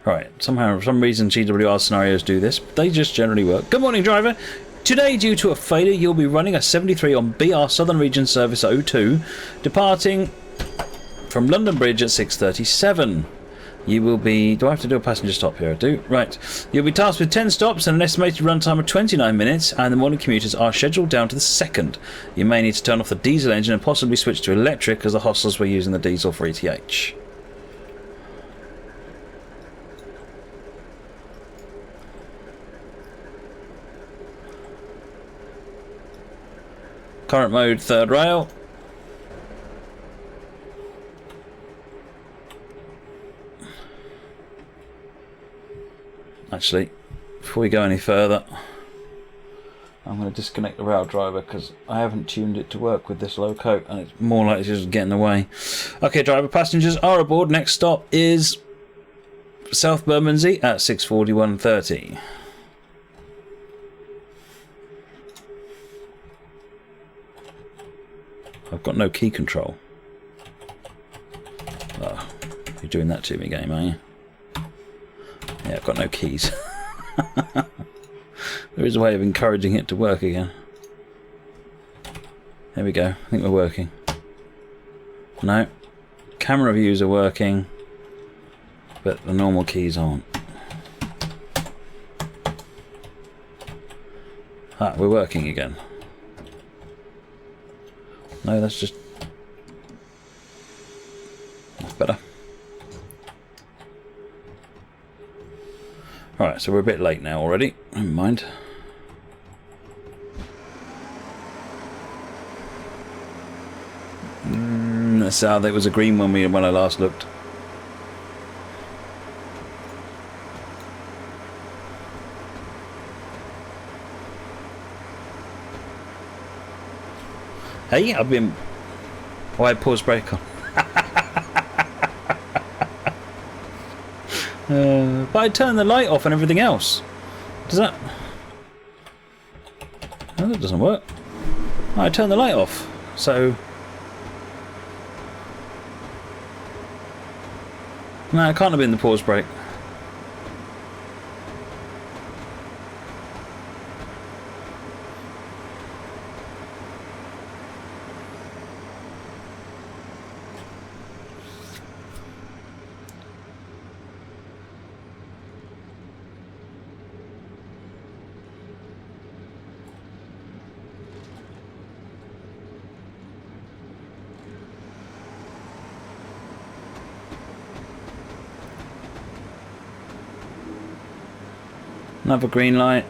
Right, somehow, for some reason, GWR scenarios do this, but they just generally work. Good morning, driver. Today, due to a failure, you'll be running a 73 on BR Southern Region Service 02, departing from London Bridge at 6:37. You will be... Do I have to do a passenger stop here? I do. Right. You'll be tasked with 10 stops and an estimated run time of 29 minutes, and the morning commuters are scheduled down to the second. You may need to turn off the diesel engine and possibly switch to electric, as the hostels were using the diesel for ETH. Current mode, third rail. Actually, before we go any further, I'm going to disconnect the rail driver because I haven't tuned it to work with this loco and it's more likely to just get in the way. Okay, driver, passengers are aboard. Next stop is South Bermondsey at 6:41:30. I've got no key control. Oh, you're doing that to me, game, are you? Yeah, I've got no keys. There is a way of encouraging it to work again. There we go. I think we're working. No. Camera views are working, but the normal keys aren't. Ah, we're working again. No, that's just... That's better. Alright, so we're a bit late now already. Never mind. That's how there was a green one when I last looked. Hey, I've been... Oh, I paused brake on. But I turned the light off and everything else. Does that... No, that doesn't work. Oh, I turned the light off. So... No, it can't have been the pause brake. Another green light.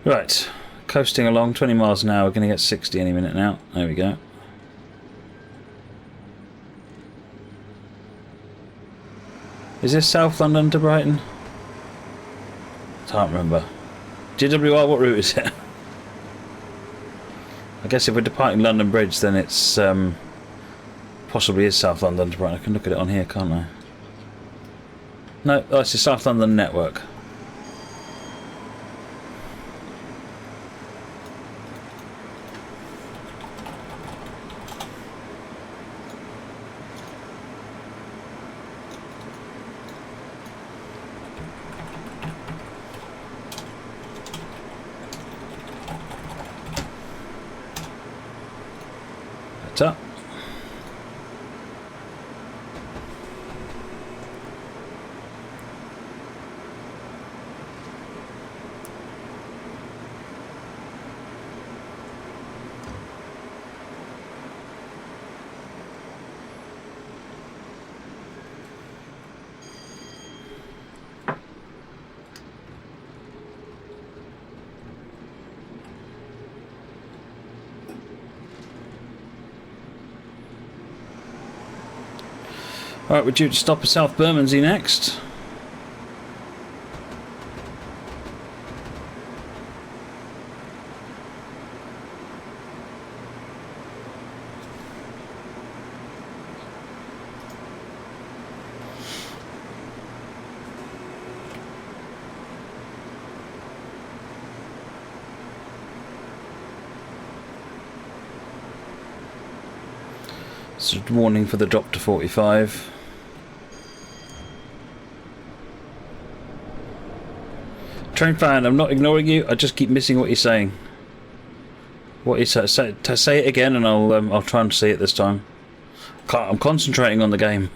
Right, coasting along, 20 miles an hour. We're going to get 60 any minute now. There we go. Is this South London to Brighton? Can't remember. GWR, what route is it? I guess if we're departing London Bridge, then it's possibly is South London to Brighton. I can look at it on here, can't I? No, oh, it's the South London network. Up. Alright, we're due to stop at South Bermondsey next. It's a warning for the drop to 45. Train fan, I'm not ignoring you. I just keep missing what you're saying. What you say? Say it again, and I'll try and see it this time. I'm concentrating on the game.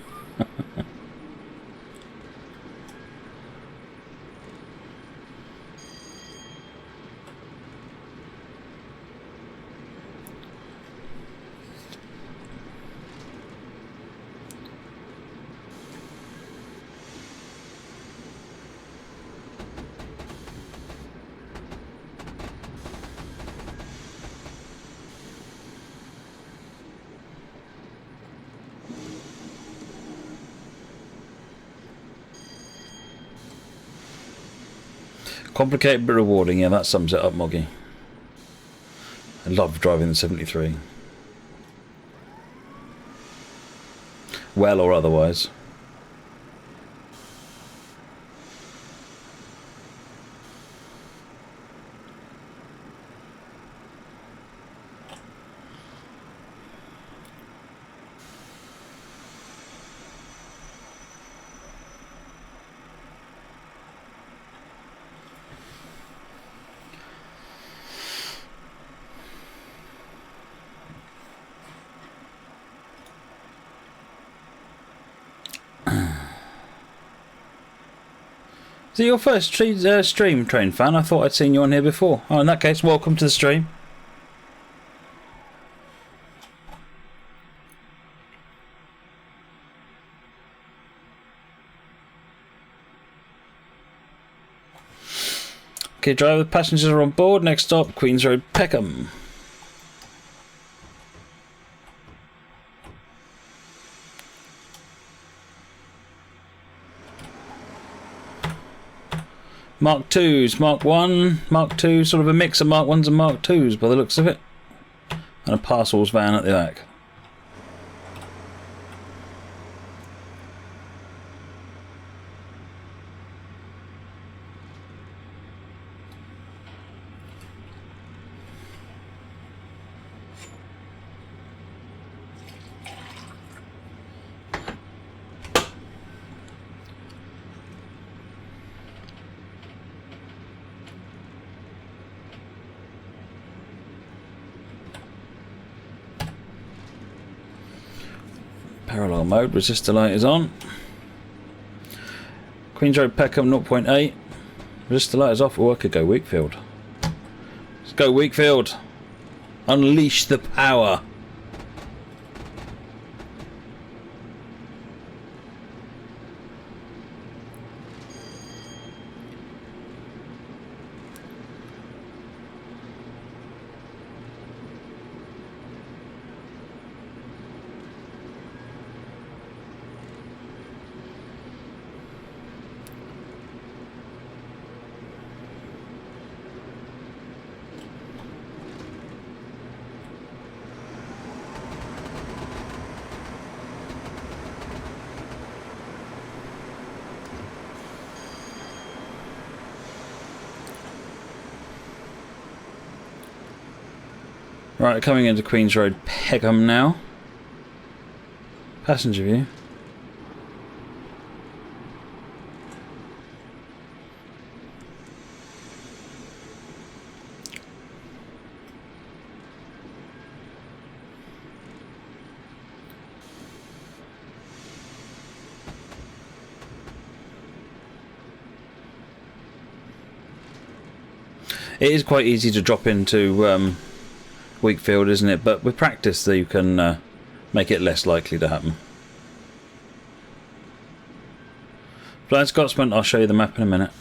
Complicated but rewarding, yeah, that sums it up, Moggy. I love driving the 73. Well or otherwise. Is it your first stream, Train Fan? I thought I'd seen you on here before. Oh, in that case, welcome to the stream. Okay, driver, passengers are on board. Next stop, Queens Road, Peckham. Mark 2s, Mark 1, Mark 2, sort of a mix of Mark 1s and Mark 2s by the looks of it. And a parcels van at the back. Parallel mode, resistor light is on. Queens Road, Peckham 0.8. Resistor light is off. Oh, I could go Wakefield. Let's go Wakefield. Unleash the power. Right, coming into Queens Road, Peckham now. Passenger view. It is quite easy to drop into Wakefield, isn't it? But with practice, you can make it less likely to happen. Blind Scotsman, I'll show you the map in a minute.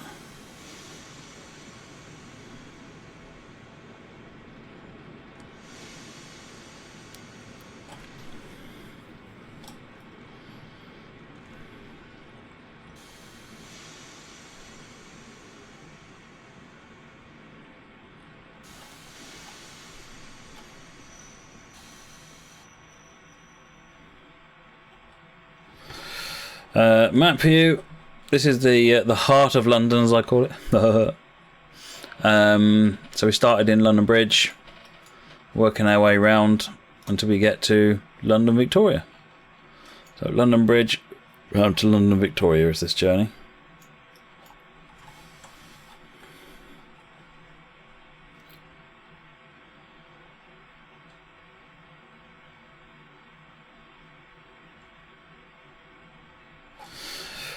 Map view. This is the heart of London, as I call it. So we started in London Bridge, working our way round until we get to London Victoria. So London Bridge round to London Victoria is this journey.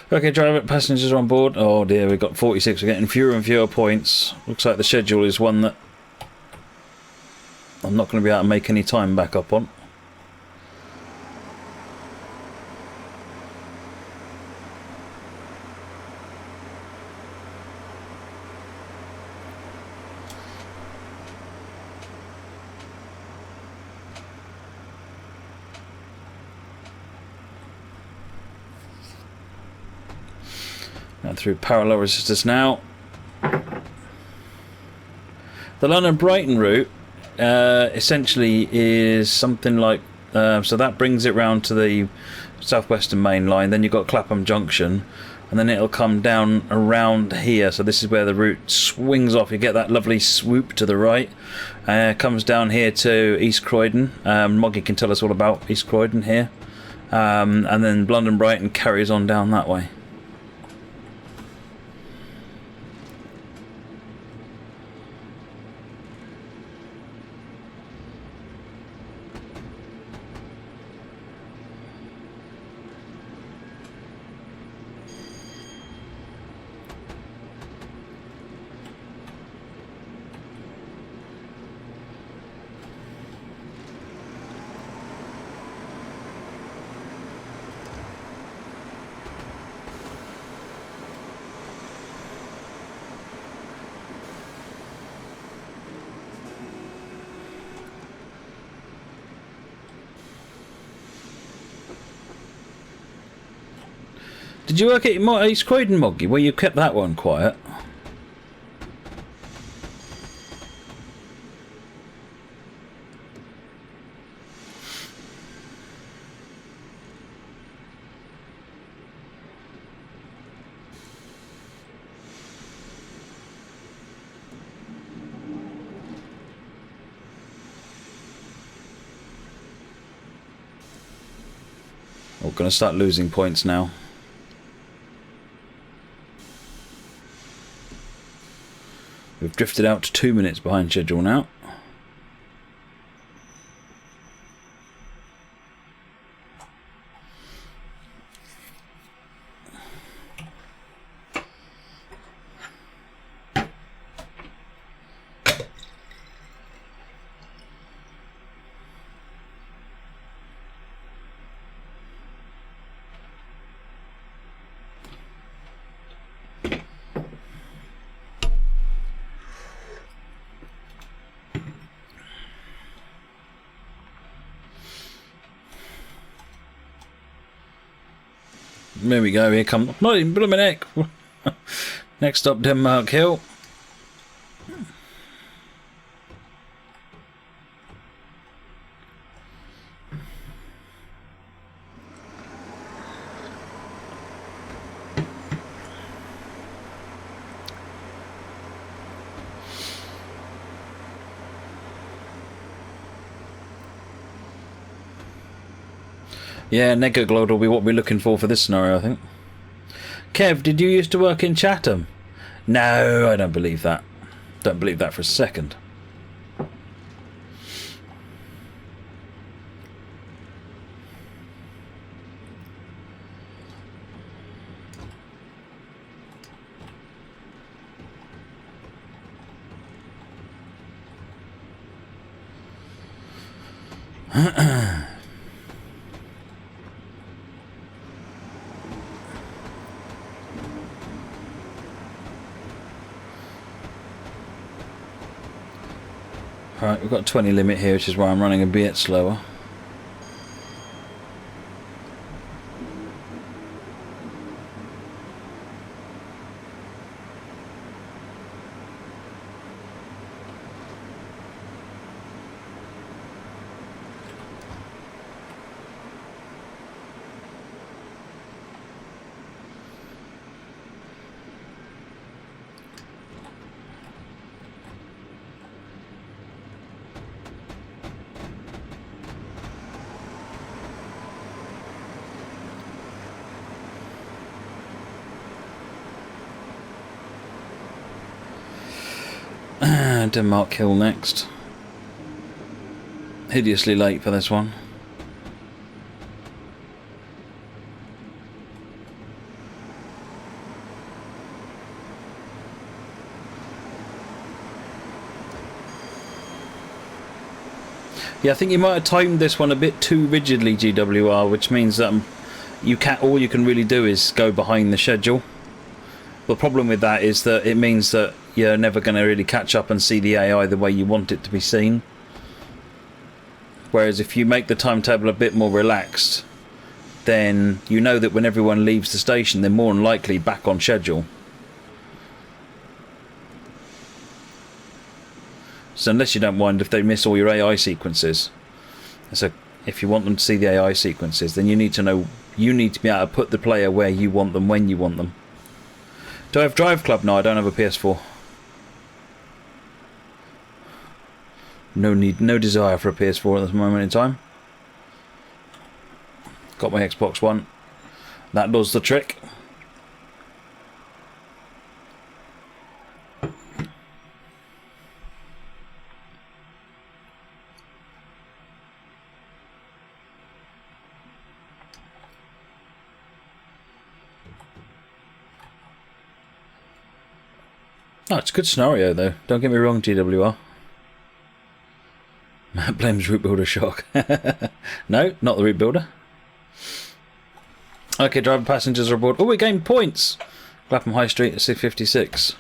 Okay, driver, passengers are on board. Oh dear, we've got 46. We're getting fewer and fewer points. Looks like the schedule is one that I'm not going to be able to make any time back up on. Through parallel resistors now. The London Brighton route essentially is something like so that brings it round to the Southwestern Main Line. Then you've got Clapham Junction, and then it'll come down around here. So this is where the route swings off. You get that lovely swoop to the right. Comes down here to East Croydon. Moggy can tell us all about East Croydon here, and then London Brighton carries on down that way. Did you work at East Croydon, Moggy, where you kept that one quiet? We're going to start losing points now. We've drifted out to 2 minutes behind schedule now. There we go, here come, not even blooming heck. Next stop, Denmark Hill. Yeah, Negaglode will be what we're looking for this scenario, I think. Kev, did you used to work in Chatham? No, I don't believe that. Don't believe that for a second. Alright, we've got a 20 limit here, which is why I'm running a bit slower. Denmark Hill next. Hideously late for this one. Yeah, I think you might have timed this one a bit too rigidly, GWR, which means that all you can really do is go behind the schedule. The problem with that is that it means that you're never going to really catch up and see the AI the way you want it to be seen. Whereas if you make the timetable a bit more relaxed, then you know that when everyone leaves the station, they're more than likely back on schedule. So unless you don't mind if they miss all your AI sequences. So if you want them to see the AI sequences, then you need to know, you need to be able to put the player where you want them, when you want them. Do I have Drive Club? No, I don't have a PS4. No need, no desire for a PS4 at this moment in time. Got my Xbox One. That does the trick. Oh, it's a good scenario though. Don't get me wrong, GWR. Matt blames root builder shock. No, not the root builder. Okay, driver passengers are aboard. Oh, we gained points. Clapham High Street at 6:56.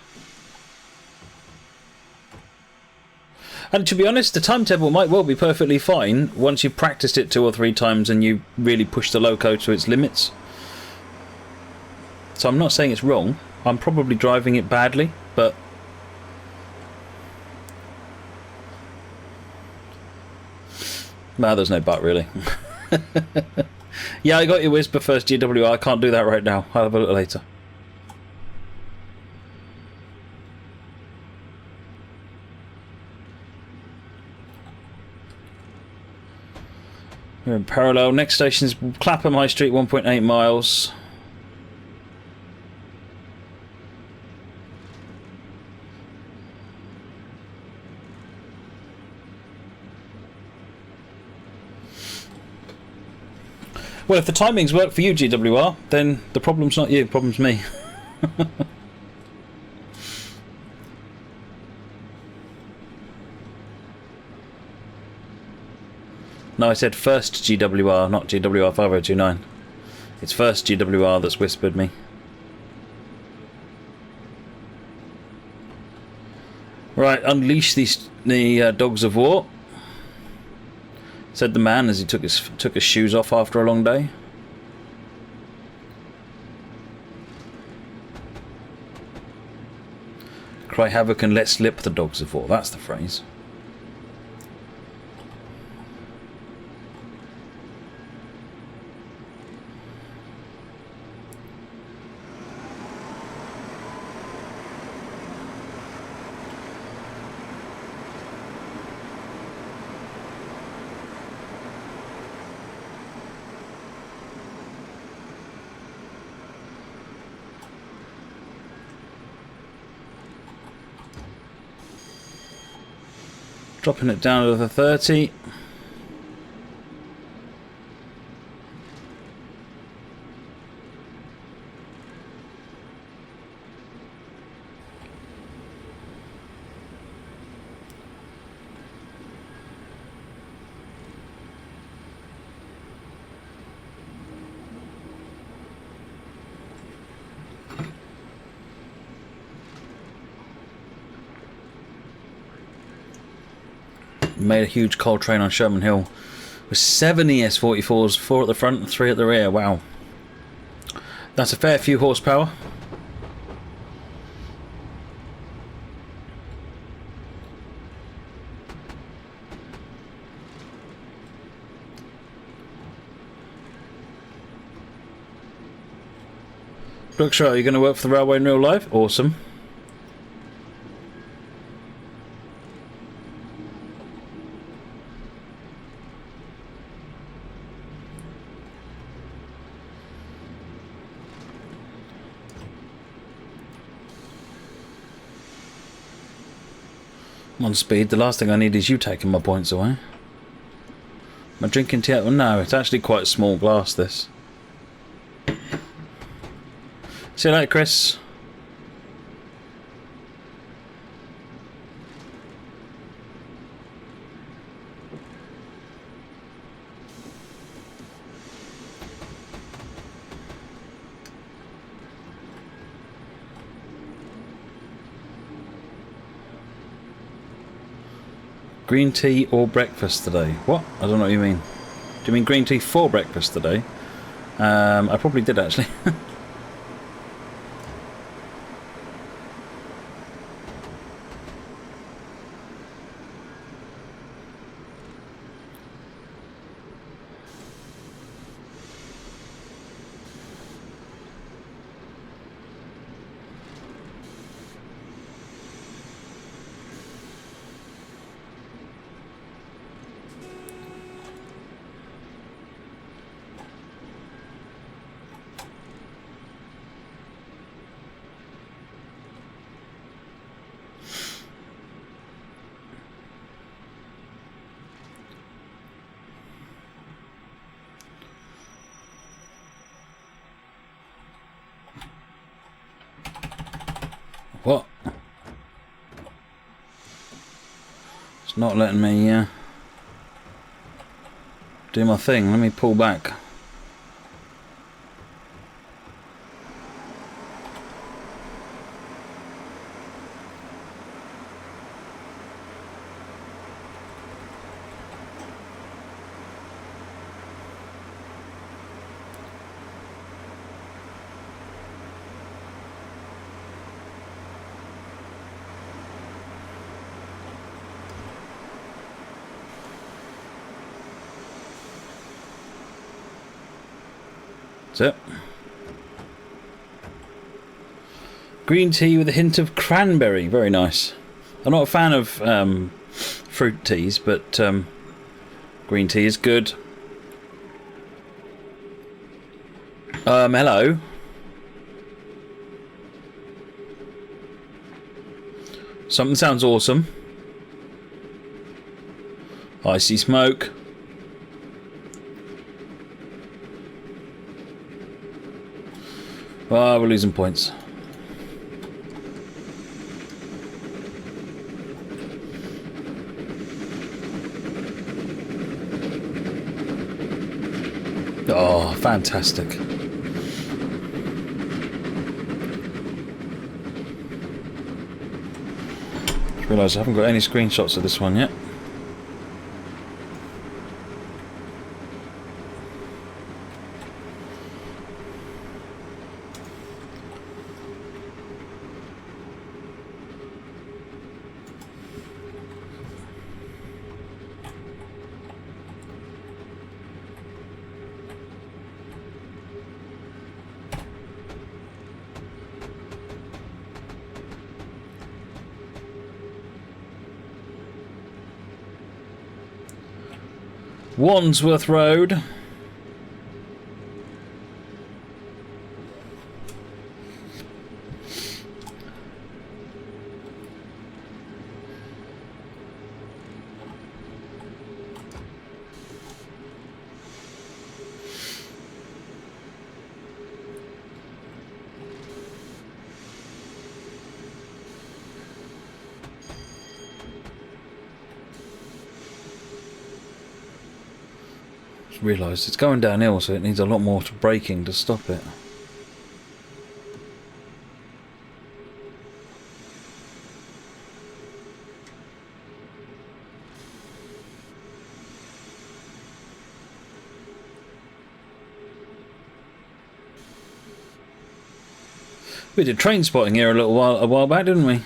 And to be honest, the timetable might well be perfectly fine once you've practiced it 2 or 3 times and you really push the loco to its limits. So I'm not saying it's wrong. I'm probably driving it badly, but no, there's no but really. Yeah, I got your Whisper first, GWR. I can't do that right now. I'll have a look later. We're in parallel. Next station is Clapham High Street, 1.8 miles. Well, if the timings work for you, GWR, then the problem's not you, the problem's me. No, I said first GWR, not GWR 5029. It's first GWR that's whispered me. Right, unleash the dogs of war, said the man as he took his shoes off after a long day. Cry havoc and let slip the dogs of war. That's the phrase. Dropping it down to the 30. Made a huge coal train on Sherman Hill with 7 ES44s, 4 at the front and 3 at the rear. Wow, that's a fair few horsepower. Brookshire, are you going to work for the railway in real life? Awesome. I'm on speed. The last thing I need is you taking my points away. Am I drinking tea? Well, no, it's actually quite a small glass, this. See you later, Chris. Green tea or breakfast today? What? I don't know what you mean. Do you mean green tea for breakfast today? I probably did, actually. What? It's not letting me do my thing. Let me pull back. That's it. Green tea with a hint of cranberry. Very nice. I'm not a fan of fruit teas, but green tea is good. Hello. Something sounds awesome. I see smoke. Oh, we're losing points. Oh, fantastic. Just realised I haven't got any screenshots of this one yet. Wandsworth Road. Realised it's going downhill, so it needs a lot more braking to stop it. We did train spotting here a while back, didn't we?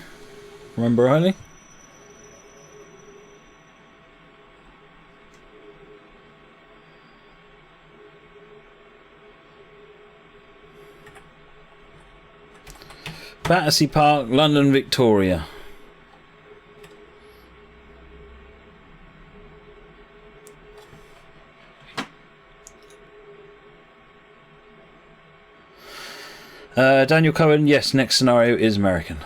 Remember rightly? Battersea Park, London, Victoria. Daniel Cohen, yes, next scenario is American.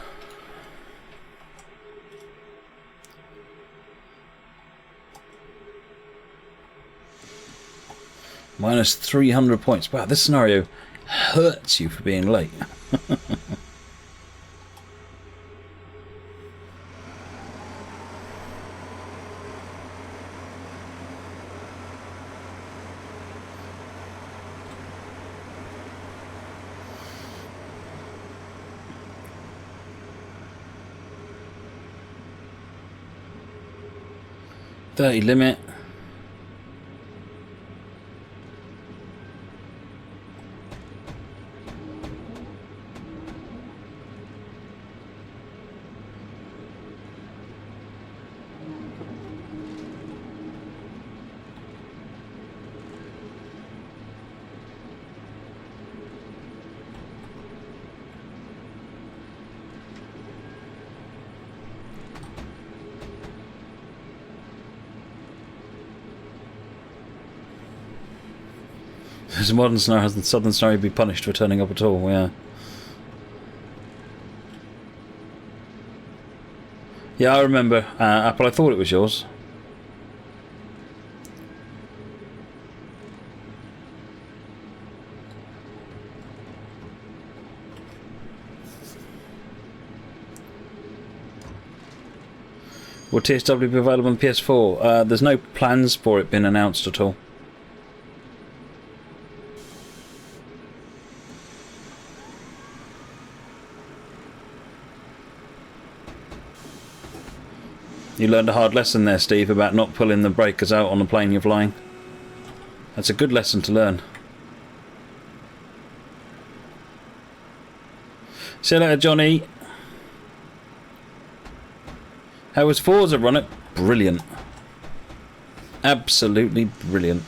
Minus 300 points. Wow, this scenario hurts you for being late. .30 limit. Does modern snow has the southern snow be punished for turning up at all? Yeah. Yeah, I remember. Apple, I thought it was yours. Will TSW be available on PS4? There's no plans for it being announced at all. You learned a hard lesson there, Steve, about not pulling the breakers out on the plane you're flying. That's a good lesson to learn. See you later, Johnny. How was Forza run it? Brilliant. Absolutely brilliant.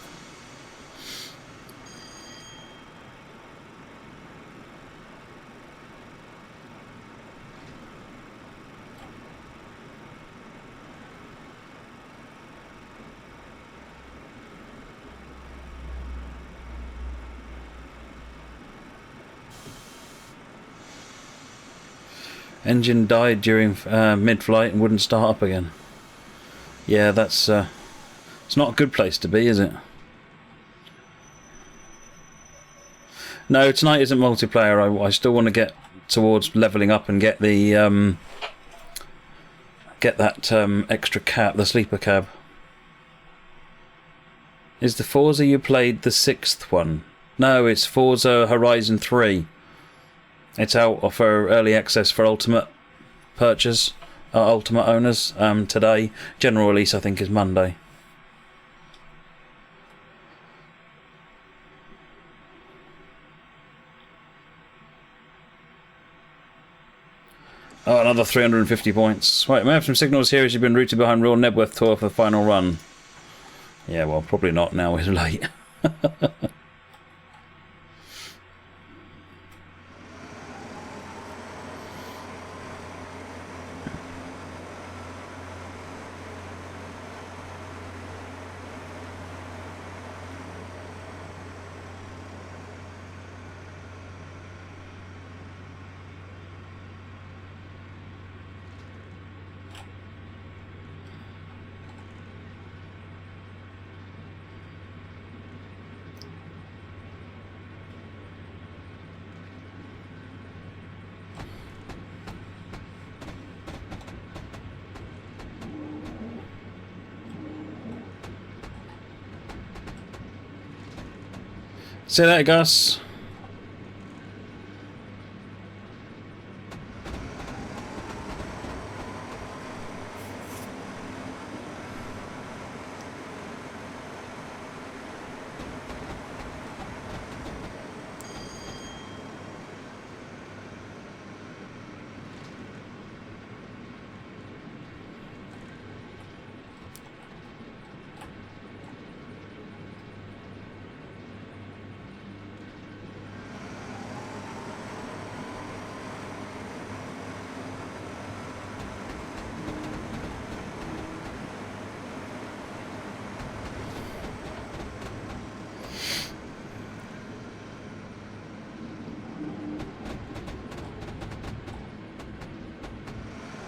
Engine died during mid-flight and wouldn't start up again. Yeah, that's it's not a good place to be, is it? No, tonight isn't multiplayer. I still want to get towards leveling up and get the get that extra cab, the sleeper cab. Is the Forza you played the 6th one? No, it's Forza Horizon 3. It's out for early access for Ultimate purchase, Ultimate owners today. General release, I think, is Monday. Oh, another 350 points. Right, we have some signals here as you've been routed behind Royal Nebworth Tour for the final run. Yeah, well, probably not now, we're late. See that, Gus?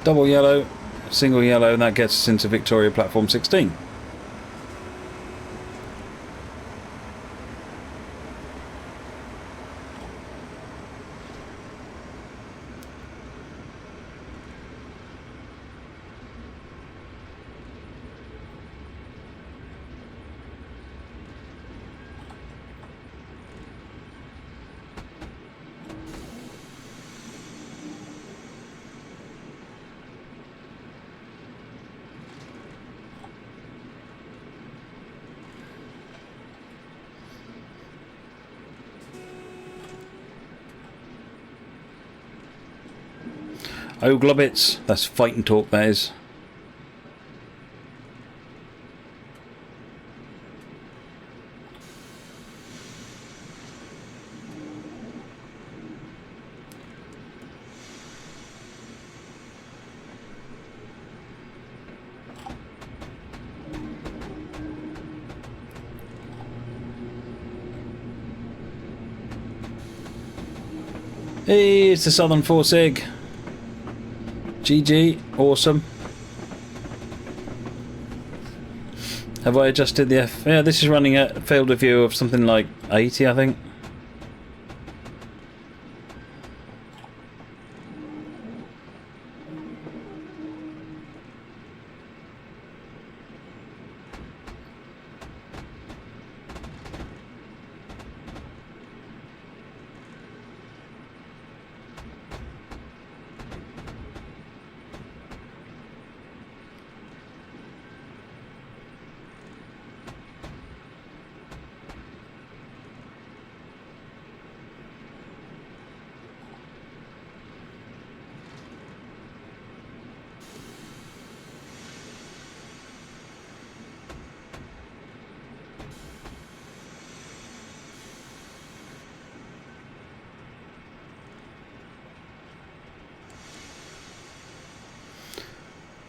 Double yellow, single yellow, and that gets us into Victoria Platform 16. Oh, globbits. That's fighting talk, that is. Hey, it's the Southern 4 Sig. GG, awesome. Have I adjusted the F? Yeah, this is running at field of view of something like 80, I think.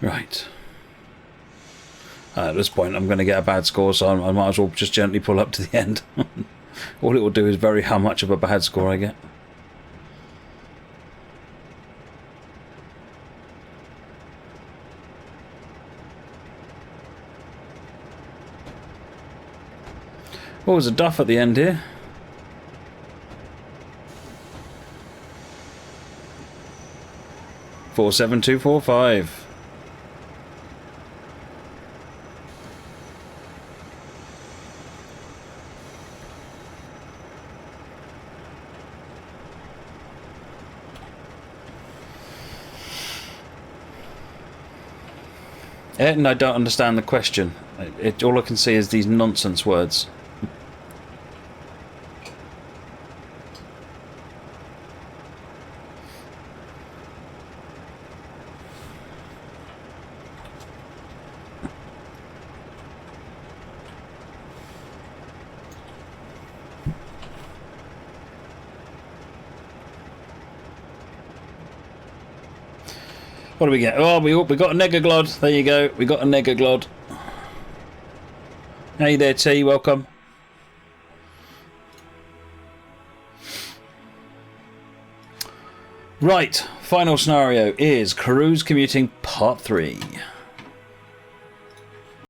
Right. At this point I'm going to get a bad score, so I might as well just gently pull up to the end. All it will do is vary how much of a bad score I get. Oh, there's a duff at the end here. Four 7-2-4-5. And I don't understand the question. All I can see is these nonsense words. What do we get? Oh, we got a negaglod. There you go. We got a negaglod. Hey there, T. Welcome. Right. Final scenario is cruise commuting part 3.